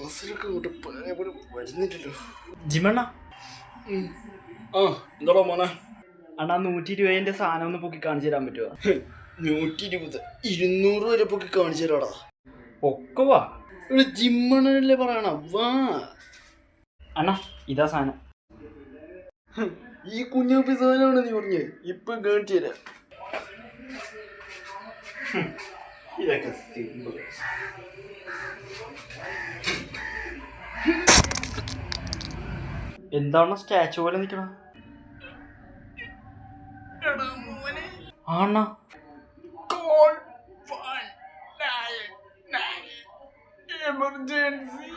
മസിലൊക്കെ അങ്ങോട്ട് പഴയപോലെ വരുന്നില്ലല്ലോ. ജിമണ്ണ ആ എന്താടാ മോനെ? അണ്ണാ 120 സാധനം ഒന്ന് പൊക്കി കാണിച്ചു തരാൻ പറ്റുമോ? 120 200 വരെ പൊക്കി കാണിച്ചു തരാടാ. ഒക്കെ വാ. ഇവിടെ ജിമ്മണല്ലേ പറയണ, വാ. അണ്ണാ ഇതാ സാധനം. ഈ കുഞ്ഞാപ്പി സാധനമാണ് നീ പറഞ്ഞേ, ഇപ്പൊ കാണിച്ചു തരാം. ഇതൊക്കെ സിമ്പിൾ. എന്താണ് സ്റ്റാച്ചു പോലെ നിൽക്കണ? ആണ്ണ എമർജൻസി